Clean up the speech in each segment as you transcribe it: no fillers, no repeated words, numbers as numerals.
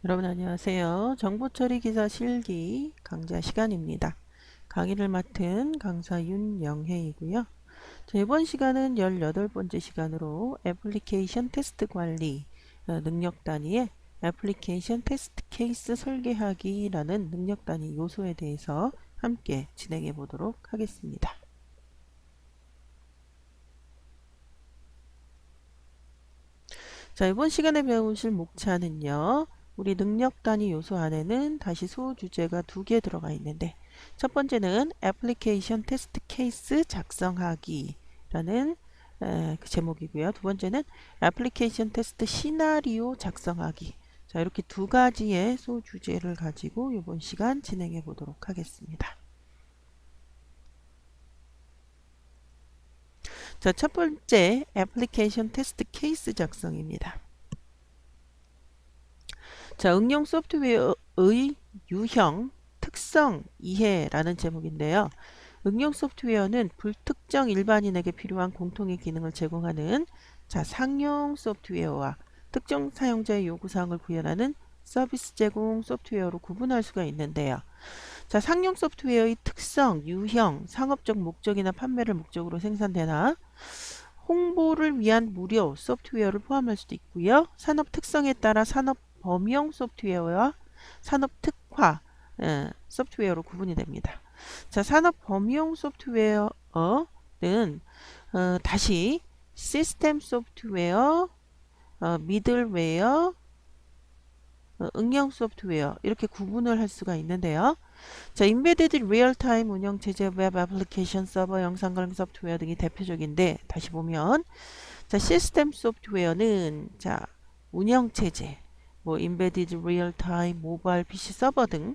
여러분 안녕하세요. 정보처리 기사 실기 강좌 시간입니다. 강의를 맡은 강사 윤영혜이고요. 이번 시간은 18번째 시간으로 애플리케이션 테스트 관리 능력 단위의 애플리케이션 테스트 케이스 설계하기라는 능력 단위 요소에 대해서 함께 진행해 보도록 하겠습니다. 자, 이번 시간에 배우실 목차는요. 우리 능력 단위 요소 안에는 다시 소주제가 2개 들어가 있는데 첫 번째는 애플리케이션 테스트 케이스 작성하기라는 그 제목이고요. 두 번째는 애플리케이션 테스트 시나리오 작성하기. 자, 이렇게 두 가지의 소주제를 가지고 이번 시간 진행해 보도록 하겠습니다. 자, 첫 번째 애플리케이션 테스트 케이스 작성입니다. 자, 응용 소프트웨어의 유형, 특성 이해라는 제목인데요. 응용 소프트웨어는 불특정 일반인에게 필요한 공통의 기능을 제공하는 상용 소프트웨어와 특정 사용자의 요구사항을 구현하는 서비스 제공 소프트웨어로 구분할 수가 있는데요. 자, 상용 소프트웨어의 특성, 유형, 상업적 목적이나 판매를 목적으로 생산되나 홍보를 위한 무료 소프트웨어를 포함할 수도 있고요. 산업 특성에 따라 산업 범용 소프트웨어와 산업 특화 소프트웨어로 구분이 됩니다. 자, 산업 범용 소프트웨어는 다시 시스템 소프트웨어, 미들웨어, 응용 소프트웨어 이렇게 구분을 할 수가 있는데요. 자, 인베디드 리얼타임 운영체제, 웹 애플리케이션 서버, 영상 관련 소프트웨어 등이 대표적인데 다시 보면 자, 시스템 소프트웨어는 자, 운영체제, 뭐 인베디드 리얼타임, 모바일 PC 서버 등의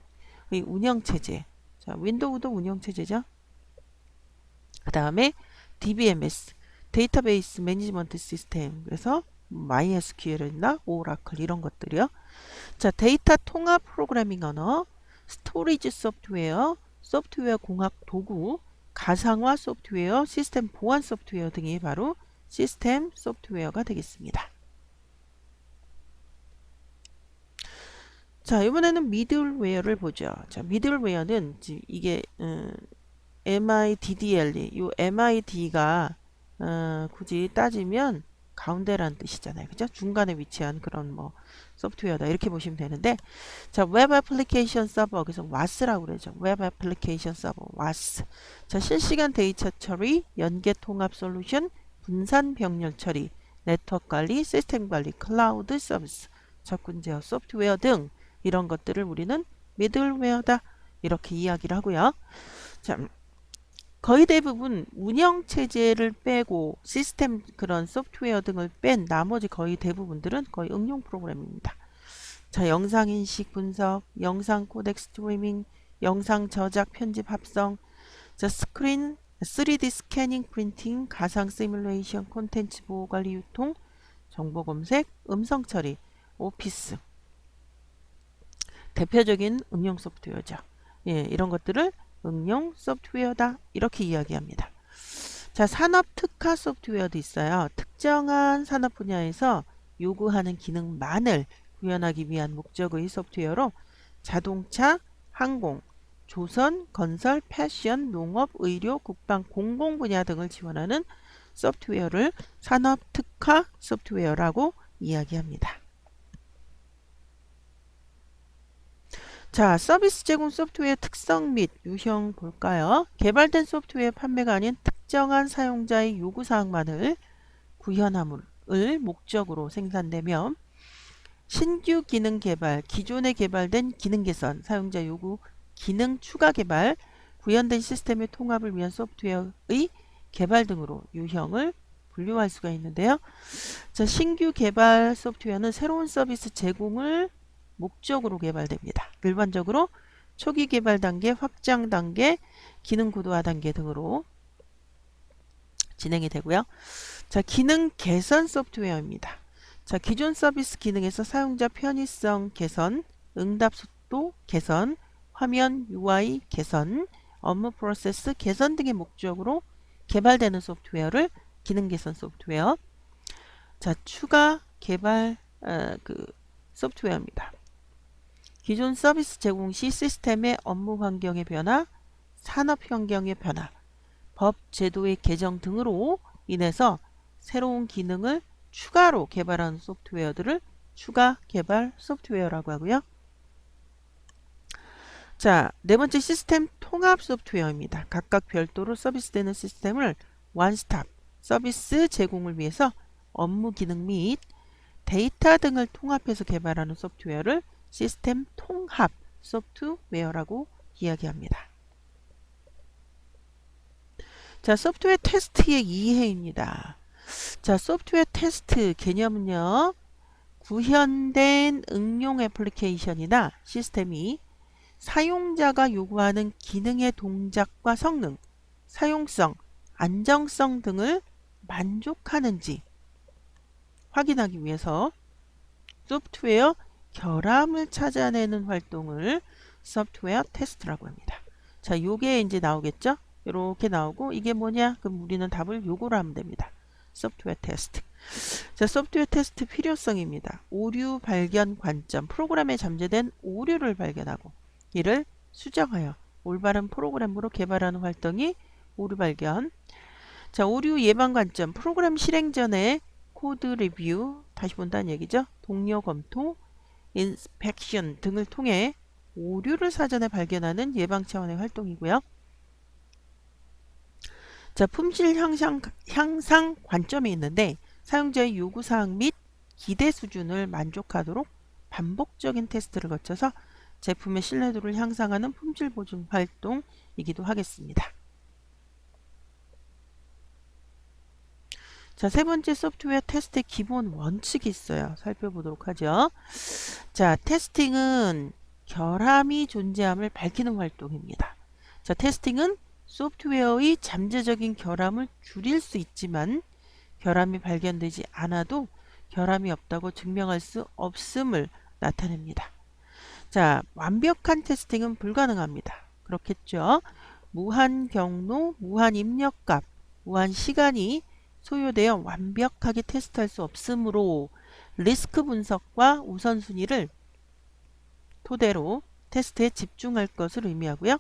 운영체제. 자, 윈도우도 운영체제죠. 그 다음에 DBMS, 데이터베이스 매니지먼트 시스템. 그래서 MySQL이나 오라클 이런 것들이요. 자, 데이터 통합 프로그래밍 언어, 스토리지 소프트웨어, 소프트웨어 공학 도구, 가상화 소프트웨어, 시스템 보안 소프트웨어 등이 바로 시스템 소프트웨어가 되겠습니다. 자, 이번에는 미들웨어를 보죠. 자, 미들웨어는 이게 MIDDLE, 이 MID가 굳이 따지면 가운데라는 뜻이잖아요. 그죠? 중간에 위치한 그런 뭐 소프트웨어다 이렇게 보시면 되는데 자, 웹 애플리케이션 서버 그래서 WAS라고 그러죠. 웹 애플리케이션 서버 WAS. 자, 실시간 데이터 처리, 연계 통합 솔루션, 분산 병렬 처리, 네트워크 관리, 시스템 관리, 클라우드 서비스, 접근 제어 소프트웨어 등 이런 것들을 우리는 미들웨어다 이렇게 이야기를 하고요. 자, 거의 대부분 운영체제를 빼고 시스템 그런 소프트웨어 등을 뺀 나머지 거의 대부분들은 거의 응용 프로그램입니다. 자, 영상 인식 분석, 영상 코덱 스트리밍, 영상 저작 편집 합성, 자, 스크린 3D 스캐닝 프린팅, 가상 시뮬레이션, 콘텐츠 보호 관리 유통, 정보 검색, 음성 처리, 오피스 대표적인 응용 소프트웨어죠. 예, 이런 것들을 응용 소프트웨어다 이렇게 이야기합니다. 자, 산업 특화 소프트웨어도 있어요. 특정한 산업 분야에서 요구하는 기능만을 구현하기 위한 목적의 소프트웨어로 자동차, 항공, 조선, 건설, 패션, 농업, 의료, 국방, 공공 분야 등을 지원하는 소프트웨어를 산업 특화 소프트웨어라고 이야기합니다. 자, 서비스 제공 소프트웨어 특성 및 유형 볼까요? 개발된 소프트웨어 판매가 아닌 특정한 사용자의 요구사항만을 구현함을 목적으로 생산되며 신규 기능 개발, 기존에 개발된 기능 개선, 사용자 요구 기능 추가 개발, 구현된 시스템의 통합을 위한 소프트웨어의 개발 등으로 유형을 분류할 수가 있는데요. 자, 신규 개발 소프트웨어는 새로운 서비스 제공을 목적으로 개발됩니다. 일반적으로 초기 개발 단계, 확장 단계, 기능 고도화 단계 등으로 진행이 되고요. 자, 기능 개선 소프트웨어입니다. 자, 기존 서비스 기능에서 사용자 편의성 개선, 응답 속도 개선, 화면 UI 개선, 업무 프로세스 개선 등의 목적으로 개발되는 소프트웨어를 기능 개선 소프트웨어. 자, 추가 개발 소프트웨어입니다. 기존 서비스 제공 시 시스템의 업무 환경의 변화, 산업 환경의 변화, 법, 제도의 개정 등으로 인해서 새로운 기능을 추가로 개발하는 소프트웨어들을 추가 개발 소프트웨어라고 하고요. 자, 네 번째 시스템 통합 소프트웨어입니다. 각각 별도로 서비스되는 시스템을 원스톱 서비스 제공을 위해서 업무 기능 및 데이터 등을 통합해서 개발하는 소프트웨어를 시스템 통합 소프트웨어라고 이야기합니다. 자, 소프트웨어 테스트의 이해입니다. 자, 소프트웨어 테스트 개념은요, 구현된 응용 애플리케이션이나 시스템이 사용자가 요구하는 기능의 동작과 성능, 사용성, 안정성 등을 만족하는지 확인하기 위해서 소프트웨어 결함을 찾아내는 활동을 소프트웨어 테스트라고 합니다. 자, 요게 이제 나오겠죠? 이렇게 나오고 이게 뭐냐? 그럼 우리는 답을 요거로 하면 됩니다. 소프트웨어 테스트. 자, 소프트웨어 테스트 필요성입니다. 오류 발견 관점, 프로그램에 잠재된 오류를 발견하고 이를 수정하여 올바른 프로그램으로 개발하는 활동이 오류 발견. 자, 오류 예방 관점, 프로그램 실행 전에 코드 리뷰, 다시 본다는 얘기죠. 동료 검토, 인스펙션 등을 통해 오류를 사전에 발견하는 예방 차원의 활동이고요. 자, 품질 향상 관점이 있는데 사용자의 요구사항 및 기대 수준을 만족하도록 반복적인 테스트를 거쳐서 제품의 신뢰도를 향상하는 품질 보증 활동이기도 하겠습니다. 자, 세 번째 소프트웨어 테스트의 기본 원칙이 있어요. 살펴보도록 하죠. 자, 테스팅은 결함이 존재함을 밝히는 활동입니다. 자, 테스팅은 소프트웨어의 잠재적인 결함을 줄일 수 있지만 결함이 발견되지 않아도 결함이 없다고 증명할 수 없음을 나타냅니다. 자, 완벽한 테스팅은 불가능합니다. 그렇겠죠? 무한 경로, 무한 입력값, 무한 시간이 소요되어 완벽하게 테스트할 수 없으므로 리스크 분석과 우선순위를 토대로 테스트에 집중할 것을 의미하고요.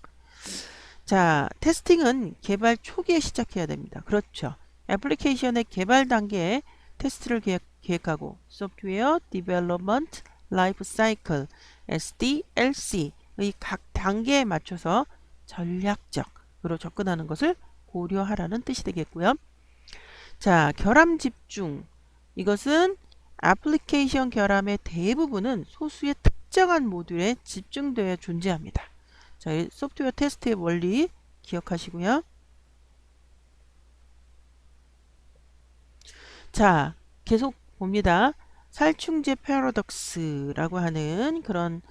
자, 테스팅은 개발 초기에 시작해야 됩니다. 그렇죠. 애플리케이션의 개발 단계에 테스트를 계획하고 소프트웨어 디벨롭먼트 라이프 사이클 SDLC의 각 단계에 맞춰서 전략적으로 접근하는 것을 고려하라는 뜻이 되겠고요. 자, 결함 집중. 이것은 애플리케이션 결함의 대부분은 소수의 특정한 모듈에 집중되어 존재합니다. 자, 소프트웨어 테스트의 원리 기억하시고요. 자, 계속 봅니다. 살충제 패러독스라고 하는 그런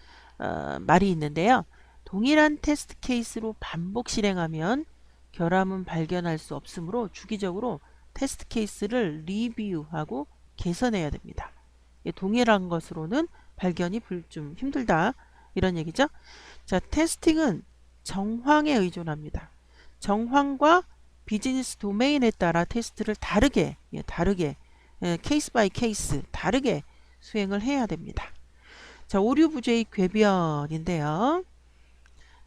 말이 있는데요. 동일한 테스트 케이스로 반복 실행하면 결함은 발견할 수 없으므로 주기적으로 테스트 케이스를 리뷰하고 개선해야 됩니다. 동일한 것으로는 발견이 좀 힘들다 이런 얘기죠. 자, 테스팅은 정황에 의존합니다. 정황과 비즈니스 도메인에 따라 테스트를 다르게 케이스 바이 케이스 다르게 수행을 해야 됩니다. 자, 오류 부재의 궤변인데요.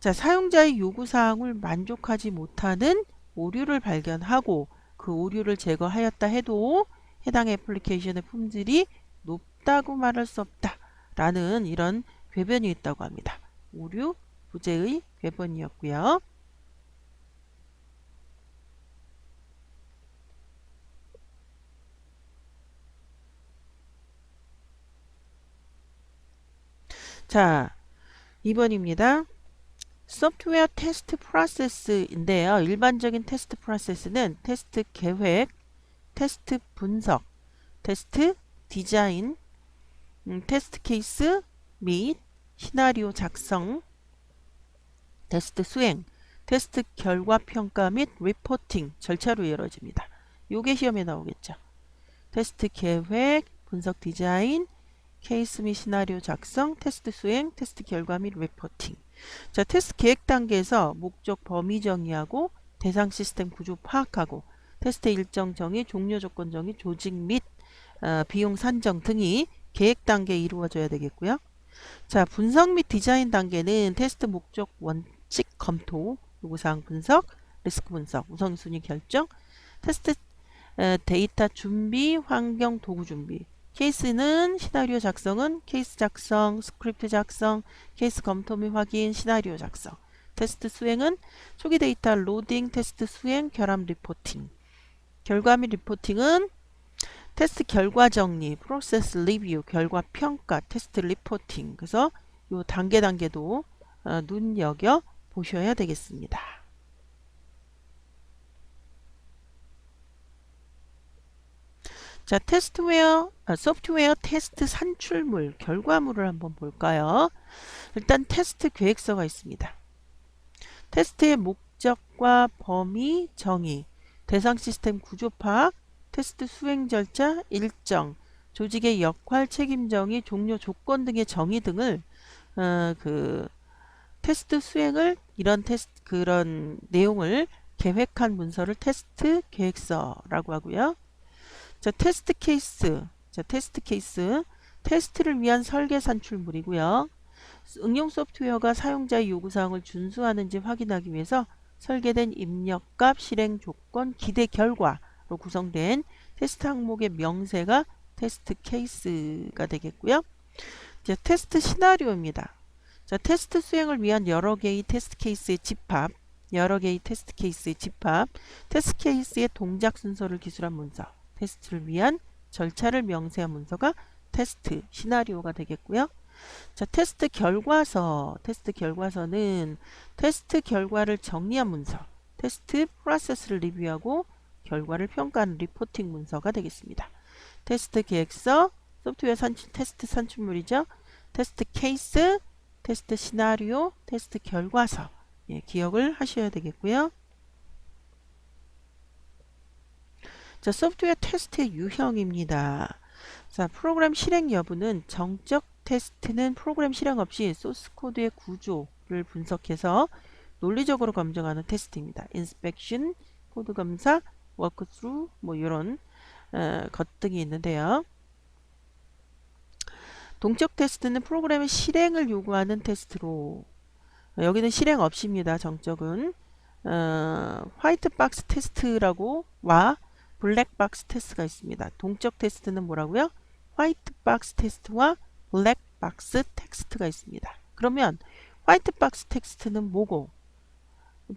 자, 사용자의 요구사항을 만족하지 못하는 오류를 발견하고 그 오류를 제거하였다 해도 해당 애플리케이션의 품질이 높다고 말할 수 없다 라는 이런 궤변이 있다고 합니다. 오류 부재의 궤변이었고요. 자, 2번입니다. 소프트웨어 테스트 프로세스인데요. 일반적인 테스트 프로세스는 테스트 계획, 테스트 분석, 테스트 디자인, 테스트 케이스 및 시나리오 작성, 테스트 수행, 테스트 결과 평가 및 리포팅 절차로 이루어집니다. 요게 시험에 나오겠죠. 테스트 계획, 분석 디자인, 케이스 및 시나리오 작성, 테스트 수행, 테스트 결과 및 리포팅. 자, 테스트 계획 단계에서 목적 범위 정의하고 대상 시스템 구조 파악하고 테스트 일정 정의, 종료 조건 정의, 조직 및 비용 산정 등이 계획 단계에 이루어져야 되겠고요. 자, 분석 및 디자인 단계는 테스트 목적 원칙 검토, 요구사항 분석, 리스크 분석, 우선순위 결정, 테스트 데이터 준비, 환경 도구 준비. 케이스는 시나리오 작성은 케이스 작성, 스크립트 작성, 케이스 검토 및 확인, 시나리오 작성. 테스트 수행은 초기 데이터 로딩, 테스트 수행, 결함 리포팅. 결과 및 리포팅은 테스트 결과 정리, 프로세스 리뷰, 결과 평가, 테스트 리포팅. 그래서 요 단계도 눈여겨 보셔야 되겠습니다. 자, 소프트웨어 테스트 산출물, 결과물을 한번 볼까요? 일단 테스트 계획서가 있습니다. 테스트의 목적과 범위 정의, 대상 시스템 구조 파악, 테스트 수행 절차, 일정, 조직의 역할, 책임 정의, 종료 조건 등의 정의 등을 테스트 수행을 그런 내용을 계획한 문서를 테스트 계획서라고 하고요. 자, 테스트 케이스. 테스트를 위한 설계 산출물이고요. 응용 소프트웨어가 사용자의 요구사항을 준수하는지 확인하기 위해서 설계된 입력값, 실행 조건, 기대 결과로 구성된 테스트 항목의 명세가 테스트 케이스가 되겠고요. 자, 테스트 시나리오입니다. 자, 테스트 수행을 위한 여러 개의 테스트 케이스의 집합, 테스트 케이스의 동작 순서를 기술한 문서, 테스트를 위한 절차를 명세한 문서가 테스트 시나리오가 되겠고요. 자, 테스트 결과서는 테스트 결과를 정리한 문서, 테스트 프로세스를 리뷰하고 결과를 평가하는 리포팅 문서가 되겠습니다. 테스트 계획서, 소프트웨어 테스트 산출물이죠. 테스트 케이스, 테스트 시나리오, 테스트 결과서. 예, 기억을 하셔야 되겠고요. 자, 소프트웨어 테스트의 유형입니다. 자, 프로그램 실행 여부는 정적 테스트는 프로그램 실행 없이 소스 코드의 구조를 분석해서 논리적으로 검증하는 테스트입니다. 인스펙션, 코드 검사, 워크스루 뭐 이런 것 등이 있는데요. 동적 테스트는 프로그램의 실행을 요구하는 테스트로 여기는 실행 없이입니다. 정적은 화이트 박스 테스트라고 와 블랙 박스 테스트가 있습니다. 동적 테스트는 뭐라고요? 화이트 박스 테스트와 블랙 박스 텍스트가 있습니다. 그러면 화이트 박스 텍스트는 뭐고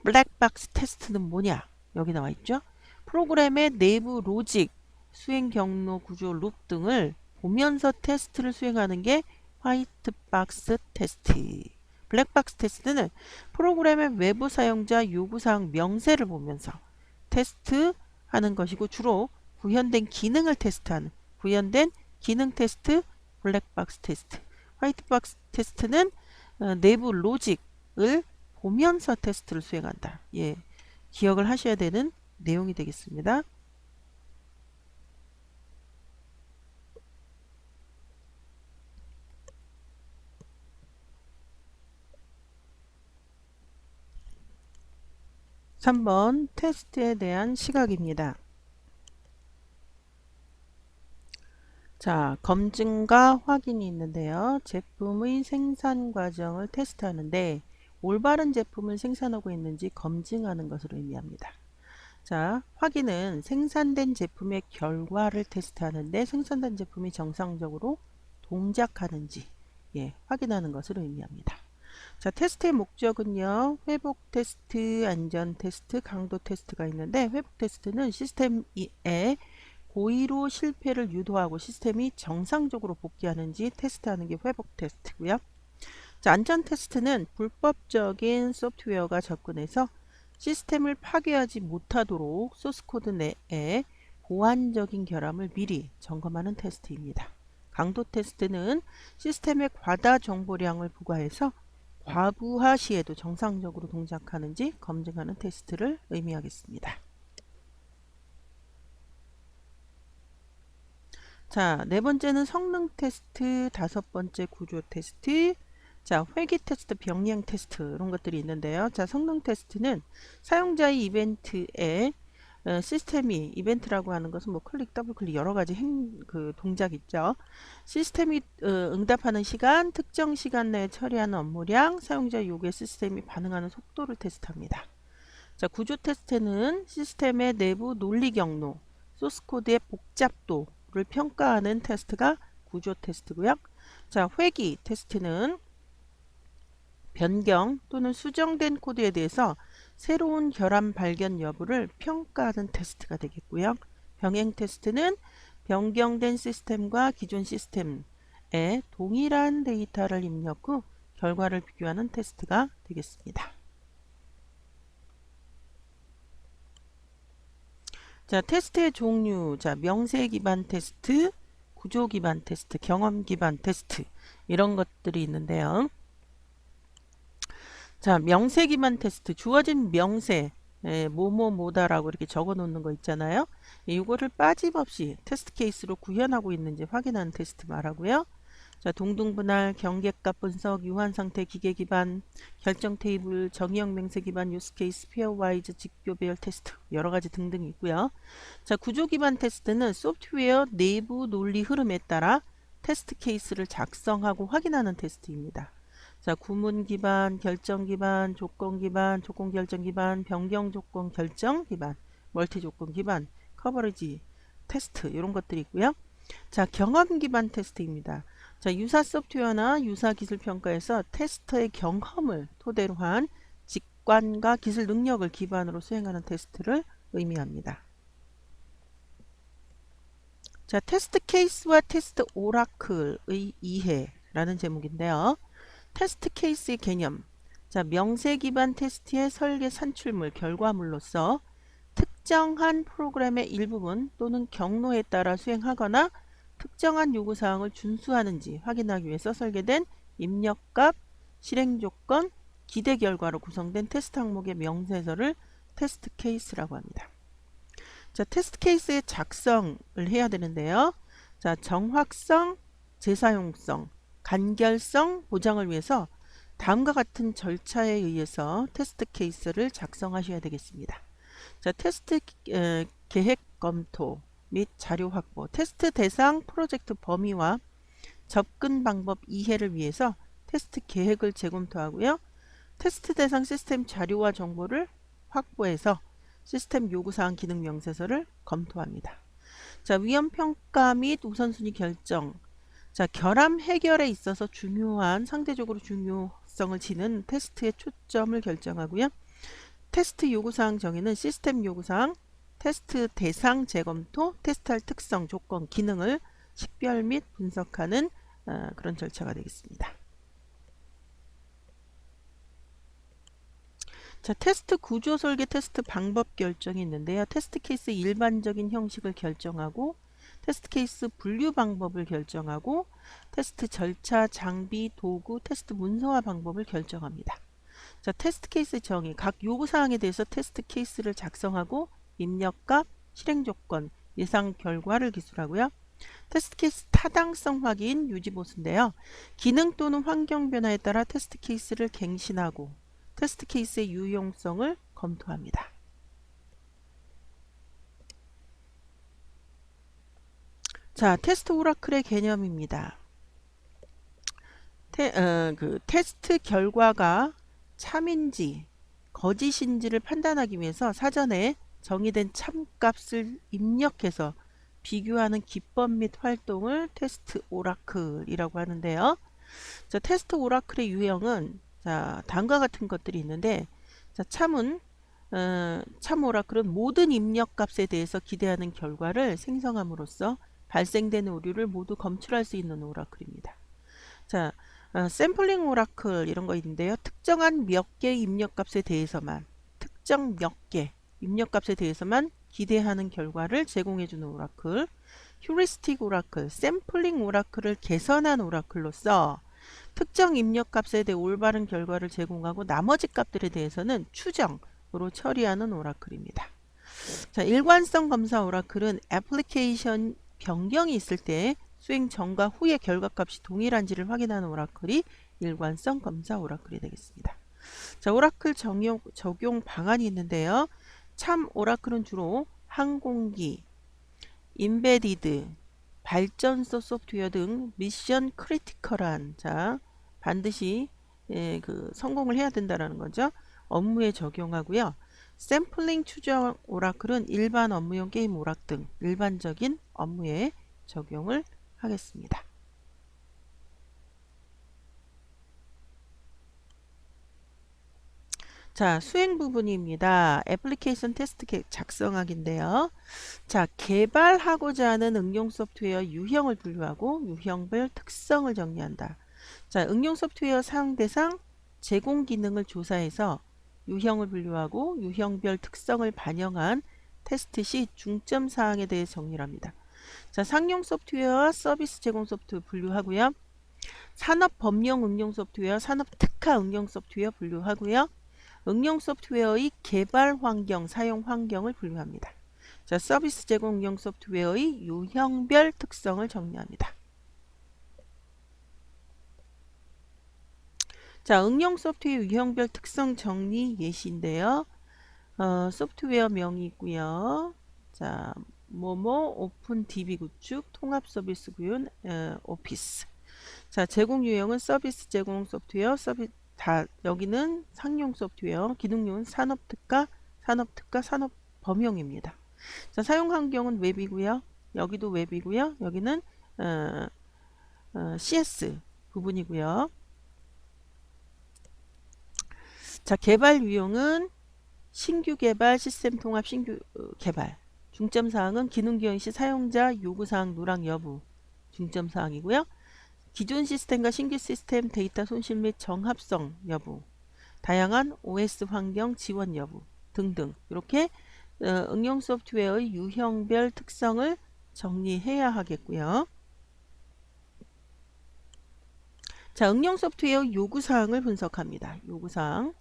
블랙 박스 테스트는 뭐냐? 여기 나와 있죠. 프로그램의 내부 로직, 수행 경로, 구조, 룹 등을 보면서 테스트를 수행하는 게 화이트 박스 테스트. 블랙 박스 테스트는 프로그램의 외부 사용자 요구사항 명세를 보면서 테스트하는 것이고 주로 구현된 기능을 테스트하는 구현된 기능 테스트 블랙 박스 테스트. 화이트 박스 테스트는 내부 로직을 보면서 테스트를 수행한다. 예, 기억을 하셔야 되는 내용이 되겠습니다. (3번) 테스트에 대한 시각입니다. 자, 검증과 확인이 있는데요. 제품의 생산 과정을 테스트하는데 올바른 제품을 생산하고 있는지 검증하는 것을 의미합니다. 자, 확인은 생산된 제품의 결과를 테스트하는데 생산된 제품이 정상적으로 동작하는지 확인하는 것을 의미합니다. 자, 테스트의 목적은요. 회복 테스트, 안전 테스트, 강도 테스트가 있는데 회복 테스트는 시스템에 고의로 실패를 유도하고 시스템이 정상적으로 복귀하는지 테스트하는 게 회복 테스트고요. 자, 안전 테스트는 불법적인 소프트웨어가 접근해서 시스템을 파괴하지 못하도록 소스코드 내에 보안적인 결함을 미리 점검하는 테스트입니다. 강도 테스트는 시스템의 과다 정보량을 부과해서 과부하 시에도 정상적으로 동작하는지 검증하는 테스트를 의미하겠습니다. 자, 네 번째는 성능 테스트, 다섯 번째 구조 테스트, 자, 회귀 테스트, 병량 테스트 이런 것들이 있는데요. 자, 성능 테스트는 사용자의 이벤트에 시스템이 이벤트라고 하는 것은 뭐 클릭, 더블 클릭 여러 가지 동작 있죠. 시스템이 응답하는 시간, 특정 시간 내에 처리하는 업무량, 사용자 요구에 시스템이 반응하는 속도를 테스트합니다. 자, 구조 테스트는 시스템의 내부 논리 경로, 소스 코드의 복잡도를 평가하는 테스트가 구조 테스트고요. 자, 회귀 테스트는 변경 또는 수정된 코드에 대해서 새로운 결함 발견 여부를 평가하는 테스트가 되겠고요. 병행 테스트는 변경된 시스템과 기존 시스템에 동일한 데이터를 입력 후 결과를 비교하는 테스트가 되겠습니다. 자, 테스트의 종류. 자, 명세 기반 테스트, 구조 기반 테스트, 경험 기반 테스트 이런 것들이 있는데요. 자, 명세 기반 테스트. 주어진 명세, 뭐뭐뭐다라고 이렇게 적어 놓는 거 있잖아요. 이거를 빠짐없이 테스트 케이스로 구현하고 있는지 확인하는 테스트 말하고요. 자, 동등분할, 경계값 분석, 유한 상태 기계 기반, 결정 테이블, 정의형 명세 기반, 유스 케이스, 페어와이즈, 직교 배열 테스트 여러 가지 등등이 있고요. 자, 구조 기반 테스트는 소프트웨어 내부 논리 흐름에 따라 테스트 케이스를 작성하고 확인하는 테스트입니다. 자, 구문 기반, 결정 기반, 조건 기반, 조건 결정 기반, 변경 조건 결정 기반, 멀티 조건 기반, 커버리지 테스트 이런 것들이 있고요. 자, 경험 기반 테스트입니다. 자, 유사 소프트웨어나 유사 기술 평가에서 테스터의 경험을 토대로 한 직관과 기술 능력을 기반으로 수행하는 테스트를 의미합니다. 자, 테스트 케이스와 테스트 오라클의 이해라는 제목인데요. 테스트 케이스의 개념. 자, 명세 기반 테스트의 설계 산출물, 결과물로서 특정한 프로그램의 일부분 또는 경로에 따라 수행하거나 특정한 요구사항을 준수하는지 확인하기 위해서 설계된 입력값, 실행조건, 기대 결과로 구성된 테스트 항목의 명세서를 테스트 케이스라고 합니다. 자, 테스트 케이스의 작성을 해야 되는데요. 자, 정확성, 재사용성, 간결성 보장을 위해서 다음과 같은 절차에 의해서 테스트 케이스를 작성하셔야 되겠습니다. 자, 테스트 계획 검토 및 자료 확보, 테스트 대상 프로젝트 범위와 접근 방법 이해를 위해서 테스트 계획을 재검토하고요. 테스트 대상 시스템 자료와 정보를 확보해서 시스템 요구사항 기능 명세서를 검토합니다. 자, 위험평가 및 우선순위 결정. 자, 결함 해결에 있어서 상대적으로 중요성을 지닌 테스트의 초점을 결정하고요. 테스트 요구사항 정의는 시스템 요구사항, 테스트 대상 재검토, 테스트할 특성, 조건, 기능을 식별 및 분석하는 그런 절차가 되겠습니다. 자, 테스트 구조 설계, 테스트 방법 결정이 있는데요. 테스트 케이스 일반적인 형식을 결정하고 테스트 케이스 분류 방법을 결정하고 테스트 절차, 장비, 도구, 테스트 문서화 방법을 결정합니다. 자, 테스트 케이스 정의. 각 요구사항에 대해서 테스트 케이스를 작성하고 입력값, 실행조건, 예상 결과를 기술하고요. 테스트 케이스 타당성 확인, 유지보수인데요. 기능 또는 환경 변화에 따라 테스트 케이스를 갱신하고 테스트 케이스의 유용성을 검토합니다. 자, 테스트 오라클의 개념입니다. 테스트 결과가 참인지 거짓인지를 판단하기 위해서 사전에 정의된 참값을 입력해서 비교하는 기법 및 활동을 테스트 오라클이라고 하는데요. 자, 테스트 오라클의 유형은 자, 다음과 같은 것들이 있는데, 자, 참 오라클은 모든 입력값에 대해서 기대하는 결과를 생성함으로써 발생되는 오류를 모두 검출할 수 있는 오라클입니다. 자, 샘플링 오라클 이런 거 있는데요. 특정한 몇 개의 입력값에 대해서만 특정 몇 개 입력값에 대해서만 기대하는 결과를 제공해주는 오라클. 휴리스틱 오라클, 샘플링 오라클을 개선한 오라클로서 특정 입력값에 대해 올바른 결과를 제공하고 나머지 값들에 대해서는 추정으로 처리하는 오라클입니다. 자, 일관성 검사 오라클은 애플리케이션 변경이 있을 때 수행 전과 후의 결과값이 동일한지를 확인하는 오라클이 일관성 검사 오라클이 되겠습니다. 자, 오라클 적용 방안이 있는데요. 참 오라클은 주로 항공기, 임베디드, 발전소 소프트웨어 등 미션 크리티컬한 자 반드시 성공을 해야 된다라는 거죠. 업무에 적용하고요. 샘플링 추정 오라클은 일반 업무용 게임 오락 등 일반적인 업무에 적용을 하겠습니다. 자, 수행 부분입니다. 애플리케이션 테스트 작성하기인데요. 자, 개발하고자 하는 응용 소프트웨어 유형을 분류하고 유형별 특성을 정리한다. 자, 응용 소프트웨어 사용 대상, 제공 기능을 조사해서 유형을 분류하고 유형별 특성을 반영한 테스트 시 중점 사항에 대해 정리를 합니다. 자, 상용 소프트웨어와 서비스 제공 소프트웨어 분류하고요. 산업 법령 응용 소프트웨어, 산업 특화 응용 소프트웨어 분류하고요. 응용 소프트웨어의 개발 환경, 사용 환경을 분류합니다. 자, 서비스 제공 응용 소프트웨어의 유형별 특성을 정리합니다. 자, 응용 소프트웨어 유형별 특성 정리 예시인데요. 소프트웨어 명이 있고요. 자, 오픈 DB 구축, 통합 서비스 구현, 오피스. 자, 제공 유형은 서비스 제공 소프트웨어, 여기는 상용 소프트웨어, 기능용은 산업특가, 산업범용입니다. 자, 사용 환경은 웹이고요. 여기도 웹이고요. 여기는 CS 부분이고요. 자, 개발 유형은 신규 개발, 시스템 통합 신규 개발. 중점 사항은 기능 기현 시 사용자 요구 사항 누락 여부 중점 사항이고요. 기존 시스템과 신규 시스템 데이터 손실 및 정합성 여부, 다양한 OS 환경 지원 여부 등등 이렇게 응용 소프트웨어의 유형별 특성을 정리해야 하겠고요. 자, 응용 소프트웨어 요구사항을 분석합니다. 요구사항.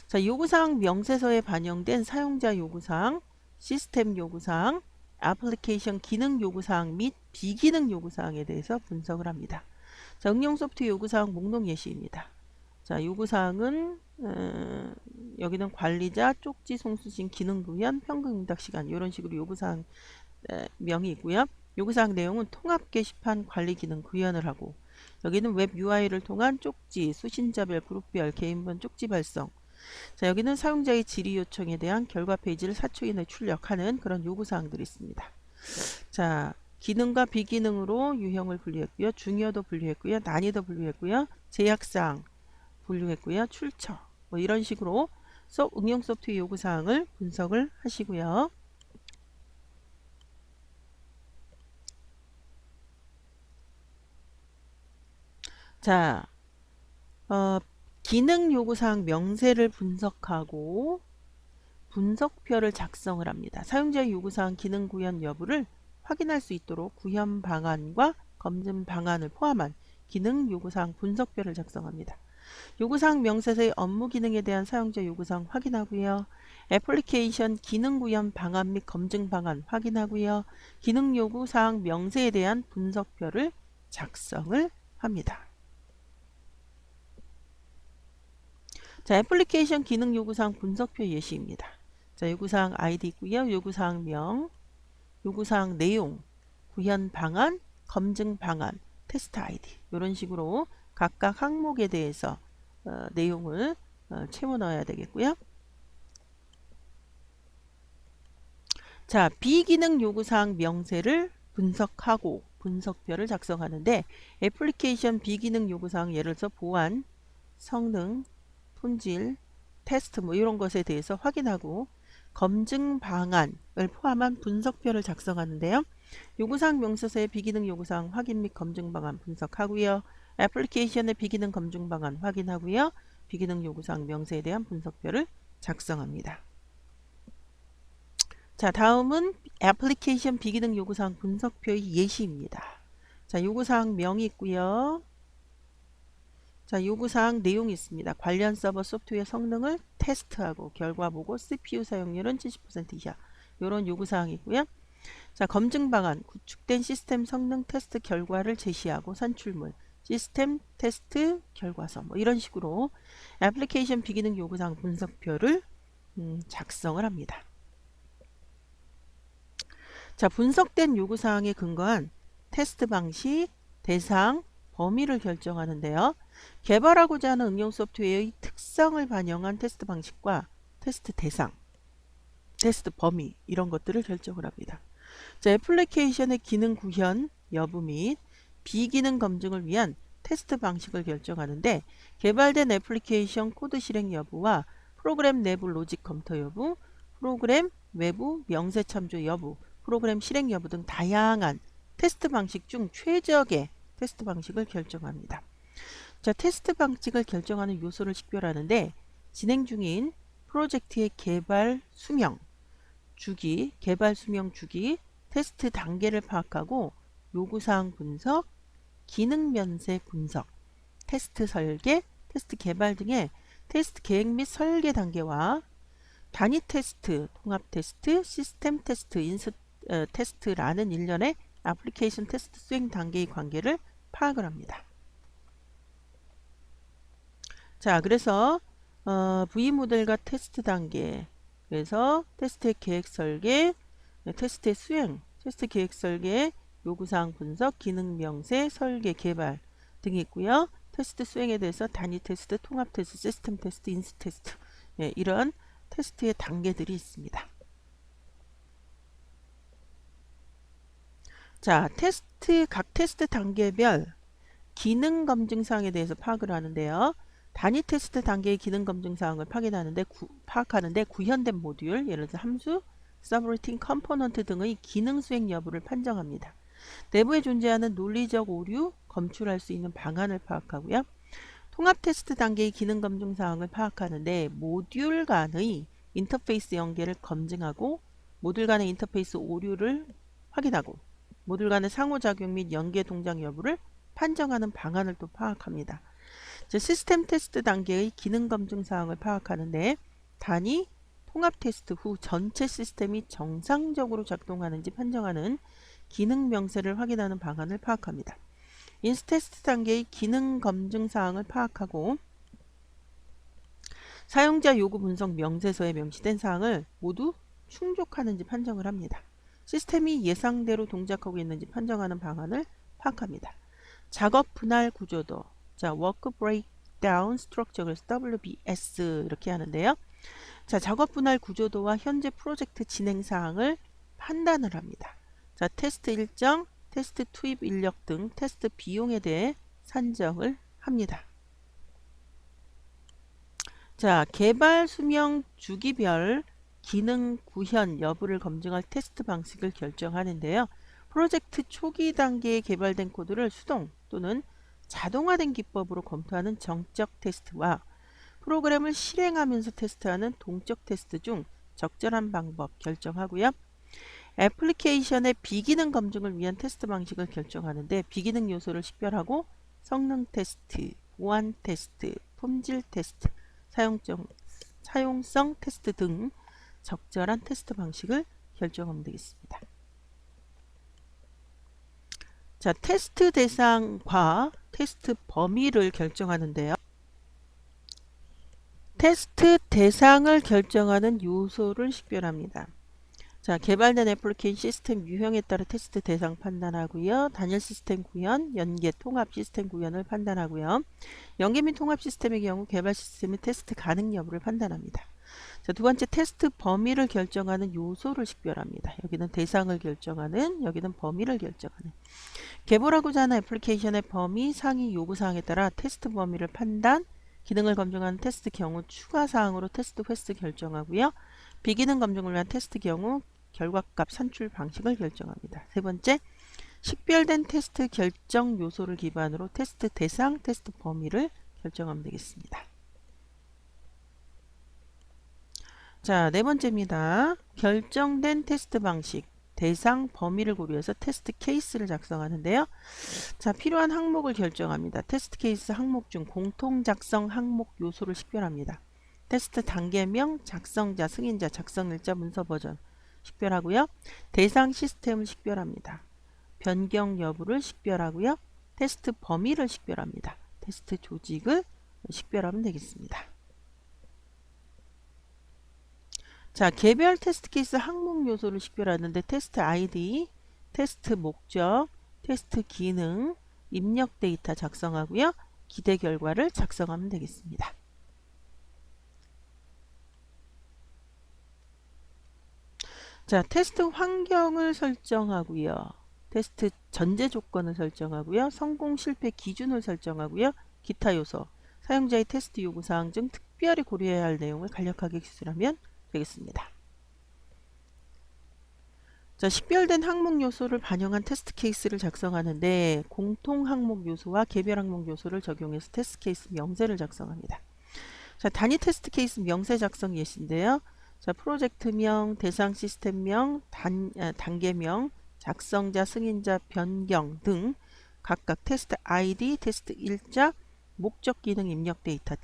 자, 요구사항 명세서에 반영된 사용자 요구사항, 시스템 요구사항, 애플리케이션 기능 요구사항 및 비기능 요구사항에 대해서 분석을 합니다. 자, 응용 소프트웨어 요구사항 목록 예시입니다. 자, 요구사항은 여기는 관리자, 쪽지 송수신, 기능 구현, 평균 응답 시간 이런 식으로 요구사항 명이 있고요. 요구사항 내용은 통합 게시판 관리 기능 구현을 하고 여기는 웹 UI를 통한 쪽지, 수신자별, 그룹별, 개인번 쪽지 발송. 자, 여기는 사용자의 질의 요청에 대한 결과 페이지를 4초 이내에 출력하는 그런 요구사항들이 있습니다. 자, 기능과 비기능으로 유형을 분류했고요. 중요도 분류했고요. 난이도 분류했고요. 제약사항 분류했고요. 출처 뭐 이런 식으로 응용 소프트웨어 요구사항을 분석을 하시고요. 자, 기능 요구사항 명세를 분석하고 분석표를 작성을 합니다. 사용자의 요구사항 기능 구현 여부를 확인할 수 있도록 구현 방안과 검증 방안을 포함한 기능 요구사항 분석표를 작성합니다. 요구사항 명세서의 업무 기능에 대한 사용자 요구사항 확인하고요. 애플리케이션 기능 구현 방안 및 검증 방안 확인하고요. 기능 요구사항 명세에 대한 분석표를 작성을 합니다. 자, 애플리케이션 기능 요구사항 분석표 예시입니다. 자, 요구사항 아이디 있고요. 요구사항 명, 요구사항 내용, 구현 방안, 검증 방안, 테스트 아이디 이런 식으로 각각 항목에 대해서 내용을 채워 넣어야 되겠고요. 자, 비기능 요구사항 명세를 분석하고 분석표를 작성하는데 애플리케이션 비기능 요구사항 예를 들어서 보안, 성능, 품질, 테스트 뭐 이런 것에 대해서 확인하고 검증 방안을 포함한 분석표를 작성하는데요. 요구사항 명세서의 비기능 요구사항 확인 및 검증 방안 분석하고요. 애플리케이션의 비기능 검증 방안 확인하고요. 비기능 요구사항 명세에 대한 분석표를 작성합니다. 자, 다음은 애플리케이션 비기능 요구사항 분석표의 예시입니다. 자, 요구사항 명이 있고요. 자, 요구사항 내용이 있습니다. 관련 서버 소프트웨어 성능을 테스트하고 결과 보고 CPU 사용률은 70% 이하 이런 요구사항이고요. 자, 검증 방안 구축된 시스템 성능 테스트 결과를 제시하고 산출물 시스템 테스트 결과서 뭐 이런 식으로 애플리케이션 비기능 요구사항 분석표를 작성을 합니다. 자, 분석된 요구사항에 근거한 테스트 방식, 대상, 범위를 결정하는데요. 개발하고자 하는 응용 소프트웨어의 특성을 반영한 테스트 방식과 테스트 대상, 테스트 범위 이런 것들을 결정을 합니다. 자, 애플리케이션의 기능 구현 여부 및 비기능 검증을 위한 테스트 방식을 결정하는데 개발된 애플리케이션 코드 실행 여부와 프로그램 내부 로직 검토 여부, 프로그램 외부 명세 참조 여부, 프로그램 실행 여부 등 다양한 테스트 방식 중 최적의 테스트 방식을 결정합니다. 자, 테스트 방식을 결정하는 요소를 식별하는데 진행 중인 프로젝트의 개발 수명 주기, 개발 수명 주기, 테스트 단계를 파악하고 요구사항 분석, 기능 면세 분석, 테스트 설계, 테스트 개발 등의 테스트 계획 및 설계 단계와 단위 테스트, 통합 테스트, 시스템 테스트, 테스트라는 일련의 애플리케이션 테스트 수행 단계의 관계를 파악을 합니다. 자, 그래서 V 모델과 테스트 단계, 그래서 테스트의 계획 설계, 테스트의 수행, 테스트 계획 설계, 요구사항 분석, 기능 명세, 설계, 개발 등이 있고요. 테스트 수행에 대해서 단위 테스트, 통합 테스트, 시스템 테스트, 인스 테스트 이런 테스트의 단계들이 있습니다. 자, 각 테스트 단계별 기능 검증 사항에 대해서 파악을 하는데요. 단위 테스트 단계의 기능 검증 사항을 파악하는데 구현된 모듈, 예를 들어 함수, 서브루틴, 컴포넌트 등의 기능 수행 여부를 판정합니다. 내부에 존재하는 논리적 오류, 검출할 수 있는 방안을 파악하고요. 통합 테스트 단계의 기능 검증 사항을 파악하는데 모듈 간의 인터페이스 연계를 검증하고 모듈 간의 인터페이스 오류를 확인하고 모듈 간의 상호작용 및 연계 동작 여부를 판정하는 방안을 또 파악합니다. 시스템 테스트 단계의 기능 검증 사항을 파악하는데 단위 통합 테스트 후 전체 시스템이 정상적으로 작동하는지 판정하는 기능 명세를 확인하는 방안을 파악합니다. 인스 테스트 단계의 기능 검증 사항을 파악하고 사용자 요구 분석 명세서에 명시된 사항을 모두 충족하는지 판정을 합니다. 시스템이 예상대로 동작하고 있는지 판정하는 방안을 파악합니다. 작업 분할 구조도, 자, Work Breakdown Structure, 그래서 WBS 이렇게 하는데요. 자, 작업 분할 구조도와 현재 프로젝트 진행 사항을 판단을 합니다. 자, 테스트 일정, 테스트 투입 인력 등 테스트 비용에 대해 산정을 합니다. 자, 개발 수명 주기별 기능 구현 여부를 검증할 테스트 방식을 결정하는데요. 프로젝트 초기 단계에 개발된 코드를 수동 또는 자동화된 기법으로 검토하는 정적 테스트와 프로그램을 실행하면서 테스트하는 동적 테스트 중 적절한 방법 결정하고요. 애플리케이션의 비기능 검증을 위한 테스트 방식을 결정하는데 비기능 요소를 식별하고 성능 테스트, 보안 테스트, 품질 테스트, 사용성 테스트 등 적절한 테스트 방식을 결정하면 되겠습니다. 자, 테스트 대상과 테스트 범위를 결정하는데요. 테스트 대상을 결정하는 요소를 식별합니다. 자, 개발된 애플리케이션 시스템 유형에 따라 테스트 대상 판단하고요. 단일 시스템 구현, 연계, 통합 시스템 구현을 판단하고요. 연계 및 통합 시스템의 경우 개발 시스템의 테스트 가능 여부를 판단합니다. 자, 두 번째 테스트 범위를 결정하는 요소를 식별합니다. 여기는 대상을 결정하는, 여기는 범위를 결정하는. 개발하고자 하는 애플리케이션의 범위, 상위 요구사항에 따라 테스트 범위를 판단, 기능을 검증하는 테스트 경우 추가 사항으로 테스트 횟수 결정하고요. 비기능 검증을 위한 테스트 경우 결과값 산출 방식을 결정합니다. 세 번째, 식별된 테스트 결정 요소를 기반으로 테스트 대상, 테스트 범위를 결정하면 되겠습니다. 자, 네 번째입니다. 결정된 테스트 방식, 대상, 범위를 고려해서 테스트 케이스를 작성하는데요. 자, 필요한 항목을 결정합니다. 테스트 케이스 항목 중 공통 작성 항목 요소를 식별합니다. 테스트 단계명, 작성자, 승인자, 작성일자, 문서 버전 식별하고요. 대상 시스템을 식별합니다. 변경 여부를 식별하고요. 테스트 범위를 식별합니다. 테스트 조직을 식별하면 되겠습니다. 자, 개별 테스트 케이스 항목 요소를 식별하는데 테스트 아이디, 테스트 목적, 테스트 기능, 입력 데이터 작성하고요. 기대 결과를 작성하면 되겠습니다. 자, 테스트 환경을 설정하고요. 테스트 전제 조건을 설정하고요. 성공 실패 기준을 설정하고요. 기타 요소, 사용자의 테스트 요구사항 중 특별히 고려해야 할 내용을 간략하게 기술하면 되겠습니다. 자, 식별된 항목 요소를 반영한 테스트 케이스를 작성하는데 공통 항목 요소와 개별 항목 요소를 적용해서 테스트 케이스 명세를 작성합니다. 자, 단위 테스트 케이스 명세 작성 예시인데요. 자, 프로젝트명, 대상 시스템명, 단계명, 작성자, 승인자, 변경 등 각각 테스트 아이디, 테스트 일자, 목적 기능 입력 데이터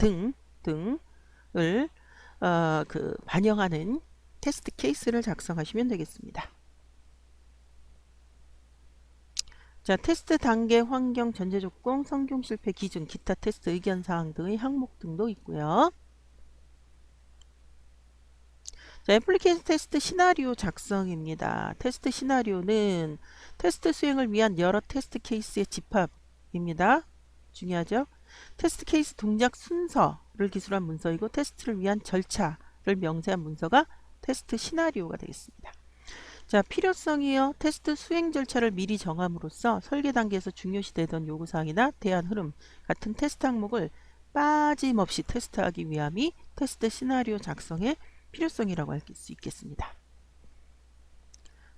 등을 반영하는 테스트 케이스를 작성하시면 되겠습니다. 자, 테스트 단계, 환경, 전제 조건, 성공 실패 기준, 기타 테스트 의견 사항 등의 항목 등도 있고요. 자, 애플리케이션 테스트 시나리오 작성입니다. 테스트 시나리오는 테스트 수행을 위한 여러 테스트 케이스의 집합입니다. 중요하죠? 테스트 케이스 동작 순서를 기술한 문서이고 테스트를 위한 절차를 명세한 문서가 테스트 시나리오가 되겠습니다. 자, 필요성이요. 테스트 수행 절차를 미리 정함으로써 설계 단계에서 중요시되던 요구사항이나 대안 흐름 같은 테스트 항목을 빠짐없이 테스트하기 위함이 테스트 시나리오 작성의 필요성이라고 할 수 있겠습니다.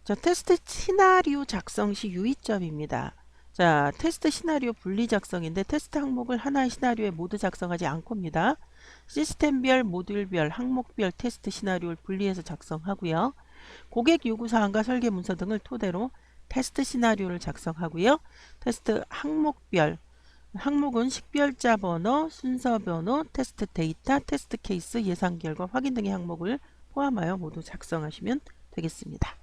자, 테스트 시나리오 작성 시 유의점입니다. 자, 테스트 시나리오 분리 작성인데 테스트 항목을 하나의 시나리오에 모두 작성하지 않고입니다. 시스템별, 모듈별, 항목별 테스트 시나리오를 분리해서 작성하고요. 고객 요구사항과 설계 문서 등을 토대로 테스트 시나리오를 작성하고요. 테스트 항목별, 항목은 식별자 번호, 순서 번호, 테스트 데이터, 테스트 케이스, 예상 결과, 확인 등의 항목을 포함하여 모두 작성하시면 되겠습니다.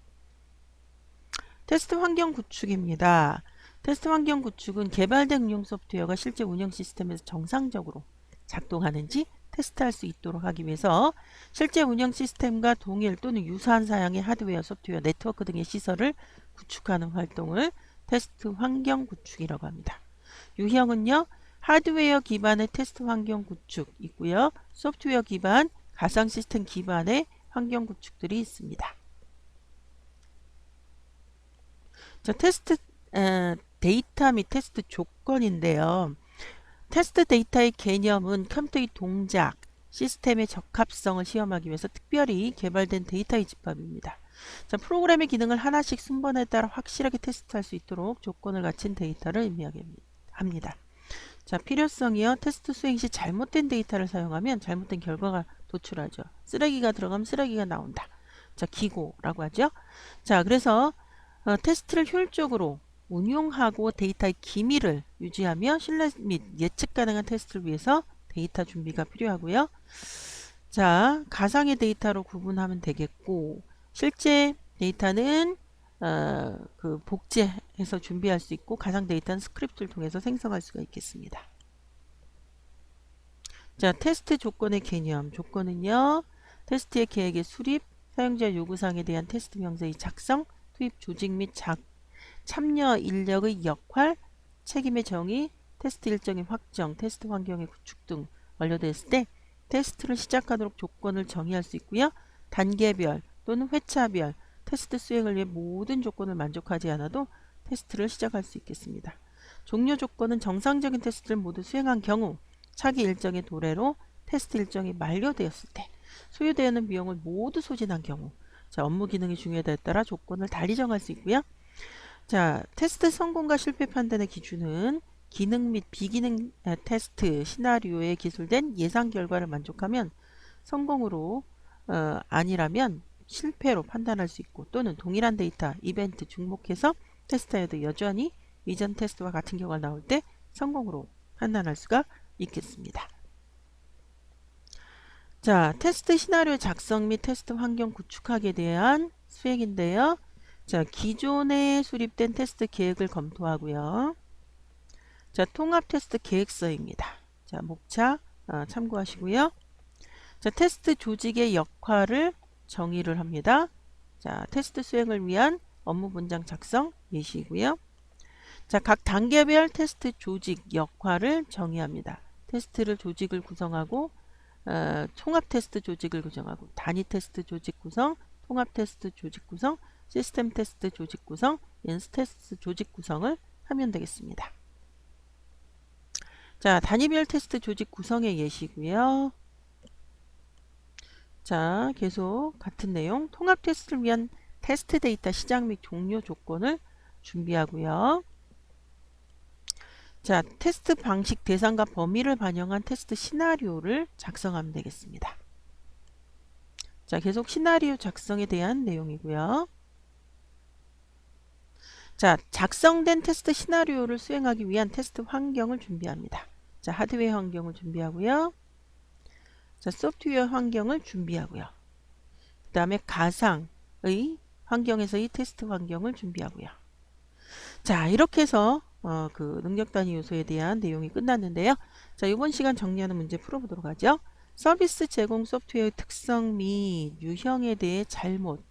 테스트 환경 구축입니다. 테스트 환경 구축은 개발된 응용 소프트웨어가 실제 운영 시스템에서 정상적으로 작동하는지 테스트할 수 있도록 하기 위해서 실제 운영 시스템과 동일 또는 유사한 사양의 하드웨어, 소프트웨어, 네트워크 등의 시설을 구축하는 활동을 테스트 환경 구축이라고 합니다. 유형은요. 하드웨어 기반의 테스트 환경 구축 있고요. 소프트웨어 기반, 가상 시스템 기반의 환경 구축들이 있습니다. 자, 테스트 데이터 및 테스트 조건인데요. 테스트 데이터의 개념은 컴퓨터의 동작, 시스템의 적합성을 시험하기 위해서 특별히 개발된 데이터의 집합입니다. 자, 프로그램의 기능을 하나씩 순번에 따라 확실하게 테스트할 수 있도록 조건을 갖춘 데이터를 의미하게 합니다. 자, 필요성이요. 테스트 수행 시 잘못된 데이터를 사용하면 잘못된 결과가 도출하죠. 쓰레기가 들어가면 쓰레기가 나온다. 자, 기고라고 하죠. 자, 그래서 테스트를 효율적으로 운용하고 데이터의 기밀을 유지하며 신뢰 및 예측 가능한 테스트를 위해서 데이터 준비가 필요하고요. 자, 가상의 데이터로 구분하면 되겠고 실제 데이터는 복제해서 준비할 수 있고 가상 데이터는 스크립트를 통해서 생성할 수가 있겠습니다. 자, 테스트 조건의 개념. 조건은요. 테스트의 계획의 수립, 사용자 요구사항에 대한 테스트 명세의 작성, 투입 조직 및 참여 인력의 역할, 책임의 정의, 테스트 일정의 확정, 테스트 환경의 구축 등 완료됐을 때 테스트를 시작하도록 조건을 정의할 수 있고요. 단계별 또는 회차별 테스트 수행을 위해 모든 조건을 만족하지 않아도 테스트를 시작할 수 있겠습니다. 종료 조건은 정상적인 테스트를 모두 수행한 경우 차기 일정의 도래로 테스트 일정이 만료되었을 때 소요되는 비용을 모두 소진한 경우 자, 업무 기능의 중요도에 따라 조건을 달리 정할 수 있고요. 자, 테스트 성공과 실패 판단의 기준은 기능 및 비기능 테스트 시나리오에 기술된 예상 결과를 만족하면 성공으로 아니라면 실패로 판단할 수 있고 또는 동일한 데이터, 이벤트 중복해서 테스트해도 여전히 이전 테스트와 같은 결과가 나올 때 성공으로 판단할 수가 있겠습니다. 자, 테스트 시나리오 작성 및 테스트 환경 구축하기에 대한 수행인데요. 자, 기존에 수립된 테스트 계획을 검토하고요. 자, 통합 테스트 계획서입니다. 자, 목차 참고하시고요. 자, 테스트 조직의 역할을 정의를 합니다. 자, 테스트 수행을 위한 업무 문장 작성 예시고요. 자, 각 단계별 테스트 조직 역할을 정의합니다. 테스트를 조직을 구성하고 통합 테스트 조직을 구성하고 단위 테스트 조직 구성, 통합 테스트 조직 구성, 시스템 테스트 조직 구성, 연수 테스트 조직 구성을 하면 되겠습니다. 자, 단위별 테스트 조직 구성의 예시고요. 자, 계속 같은 내용. 통합 테스트를 위한 테스트 데이터 시작 및 종료 조건을 준비하고요. 자, 테스트 방식 대상과 범위를 반영한 테스트 시나리오를 작성하면 되겠습니다. 자, 계속 시나리오 작성에 대한 내용이고요. 자, 작성된 테스트 시나리오를 수행하기 위한 테스트 환경을 준비합니다. 자, 하드웨어 환경을 준비하고요. 자, 소프트웨어 환경을 준비하고요. 그 다음에 가상의 환경에서의 테스트 환경을 준비하고요. 자, 이렇게 해서 그 능력 단위 요소에 대한 내용이 끝났는데요. 자, 이번 시간 정리하는 문제 풀어보도록 하죠. 서비스 제공 소프트웨어의 특성 및 유형에 대해 잘못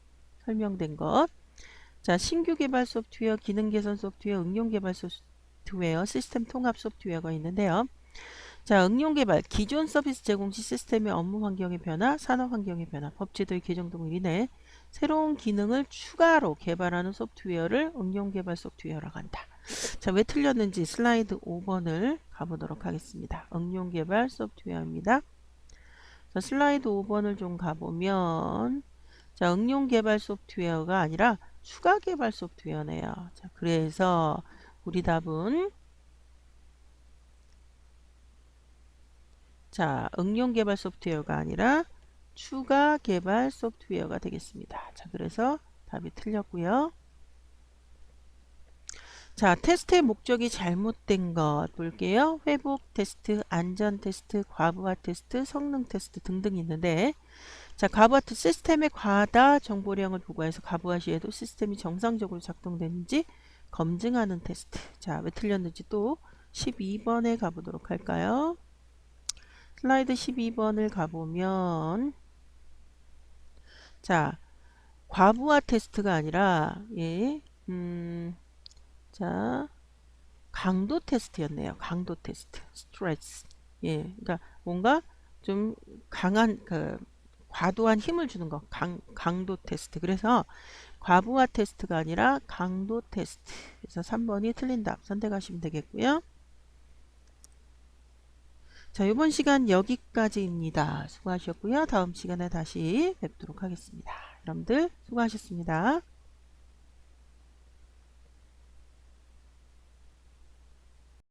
설명된 것. 자, 신규 개발 소프트웨어, 기능 개선 소프트웨어, 응용 개발 소프트웨어, 시스템 통합 소프트웨어가 있는데요. 자, 응용 개발, 기존 서비스 제공 시 시스템의 업무 환경의 변화, 산업 환경의 변화, 법제도의 개정 등으로 인해 새로운 기능을 추가로 개발하는 소프트웨어를 응용 개발 소프트웨어라고 한다. 자, 왜 틀렸는지 슬라이드 5번을 가보도록 하겠습니다. 응용 개발 소프트웨어입니다. 자, 슬라이드 5번을 좀 가보면 자, 응용 개발 소프트웨어가 아니라 추가 개발 소프트웨어네요. 자, 그래서 우리 답은 자, 응용 개발 소프트웨어가 아니라 추가 개발 소프트웨어가 되겠습니다. 자, 그래서 답이 틀렸고요. 자, 테스트의 목적이 잘못된 것 볼게요. 회복 테스트, 안전 테스트, 과부하 테스트, 성능 테스트 등등 있는데 자, 과부하 테스트 시스템의 과다 정보량을 부과해서 과부하 시에도 시스템이 정상적으로 작동되는지 검증하는 테스트. 자, 왜 틀렸는지 또 12번에 가보도록 할까요? 슬라이드 12번을 가보면 자, 과부하 테스트가 아니라 예, 자, 강도 테스트였네요. 강도 테스트, 스트레스. 예, 그러니까 뭔가 좀 강한 과도한 힘을 주는 거, 강도 테스트. 그래서 과부하 테스트가 아니라 강도 테스트. 그래서 3번이 틀린 답 선택하시면 되겠고요. 자, 이번 시간 여기까지입니다. 수고하셨고요. 다음 시간에 다시 뵙도록 하겠습니다. 여러분들 수고하셨습니다.